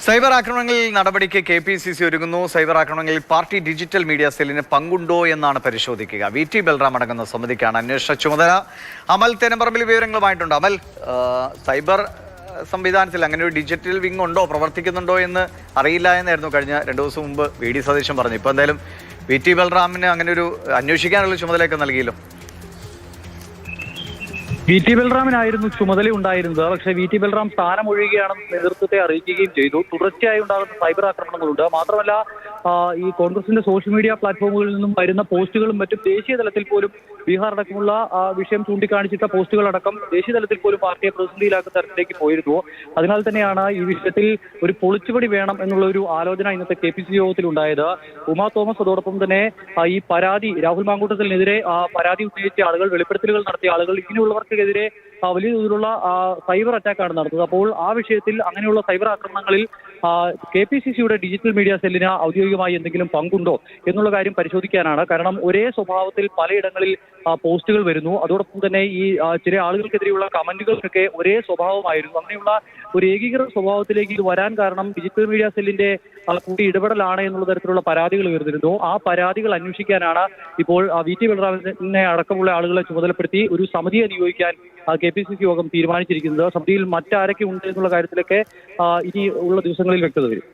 Cyber ആക്രമണങ്ങളിൽ നടപടിക്ക് KPCC ഒരുങ്ങുന്നു. സൈബർ ആക്രമണങ്ങളിൽ പാർട്ടി ഡിജിറ്റൽ മീഡിയ സെല്ലിന് പങ്കുണ്ടോ എന്നാണ് പരിശോധിക്കുക. VT ബൽറാം അടങ്ങുന്ന സമിതിക്കാണ് അന്വേഷണ ചുമതല. അമൽ തേനമ്പറമ്പിൽ വിവരങ്ങളുമായിട്ടുണ്ട്. അമൽ, സൈബർ സംവിധാനത്തിൽ അങ്ങനെ ഒരു ഡിജിറ്റൽ വിങ് ഉണ്ടോ, പ്രവർത്തിക്കുന്നുണ്ടോ എന്ന് അറിയില്ല എന്നായിരുന്നു കഴിഞ്ഞ 2 ദിവസം മുമ്പ് VD സതീശൻ പറഞ്ഞു. ഇപ്പോൾ എന്തായാലും VT ബൽറാമിന് അങ്ങനെ ഒരു അന്വേഷിക്കാനുള്ള ചുമതലയൊക്കെ നൽകിയല്ലോ. VT ബൽറാമിനായിരുന്നു ചുമതല ഉണ്ടായിരുന്നത്. പക്ഷേ VT ബൽറാം സ്ഥാനമൊഴിയുകയാണെന്ന് നേതൃത്വത്തെ അറിയിക്കുകയും ചെയ്തു. തുടർച്ചയായി ഉണ്ടാകുന്ന സൈബർ ആക്രമണങ്ങളുണ്ട്. മാത്രമല്ല, ഈ കോൺഗ്രസിന്റെ സോഷ്യൽ മീഡിയ പ്ലാറ്റ്ഫോമുകളിൽ നിന്നും വരുന്ന പോസ്റ്റുകളും മറ്റും ദേശീയ തലത്തിൽ പോലും ബീഹാർ അടക്കമുള്ള വിഷയം ചൂണ്ടിക്കാണിച്ചിട്ട പോസ്റ്റുകളടക്കം ദേശീയ തലത്തിൽ പോലും പാർട്ടിയെ പ്രതിസന്ധിയിലാക്കുന്ന തരത്തിലേക്ക് പോയിരുന്നു. അതിനാൽ തന്നെയാണ് ഈ വിഷയത്തിൽ ഒരു പൊളിച്ചുപടി വേണം എന്നുള്ള ഒരു ആലോചന ഇന്നത്തെ KPCC യോഗത്തിൽ ഉണ്ടായത്. ഉമാ തോമസ് അതോടൊപ്പം തന്നെ ഈ പരാതി രാഹുൽ മാങ്കൂട്ടത്തിനെതിരെ പരാതി ഉന്നയിച്ച ആളുകൾ, വെളിപ്പെടുത്തലുകൾ നടത്തിയ ആളുകൾ, ഇങ്ങനെയുള്ളവർക്കെതിരെ വലിയ തോതിലുള്ള സൈബർ അറ്റാക്കാണ് നടന്നത്. അപ്പോൾ ആ വിഷയത്തിൽ അങ്ങനെയുള്ള സൈബർ ആക്രമണങ്ങളിൽ KPCCയുടെ ഡിജിറ്റൽ മീഡിയ സെല്ലിന് ഔദ്യോഗികമായി എന്തെങ്കിലും പങ്കുണ്ടോ എന്നുള്ള കാര്യം പരിശോധിക്കാനാണ്. കാരണം ഒരേ സ്വഭാവത്തിൽ പലയിടങ്ങളിൽ പോസ്റ്റുകൾ വരുന്നു. അതോടൊപ്പം തന്നെ ഈ ചില ആളുകൾക്കെതിരെയുള്ള കമന്റുകൾക്കൊക്കെ ഒരേ സ്വഭാവമായിരുന്നു. അങ്ങനെയുള്ള ഒരു ഏകീകൃത സ്വഭാവത്തിലേക്ക് ഇത് വരാൻ കാരണം ഡിജിറ്റൽ മീഡിയ സെല്ലിന്റെ കൂടി ഇടപെടലാണ് എന്നുള്ള തരത്തിലുള്ള പരാതികൾ ഉയർന്നിരുന്നു. ആ പരാതികൾ അന്വേഷിക്കാനാണ് ഇപ്പോൾ VT ബൽറാമിനെ അടക്കമുള്ള ആളുകളെ ചുമതലപ്പെടുത്തി ഒരു സമിതിയെ നിയോഗിക്കാൻ KPCC യോഗം തീരുമാനിച്ചിരിക്കുന്നത്. സമിതിയിൽ മറ്റാരൊക്കെ ഉണ്ട് എന്നുള്ള കാര്യത്തിലൊക്കെ ഇനി ഉള്ള ദിവസങ്ങളിൽ വ്യക്തത വരും.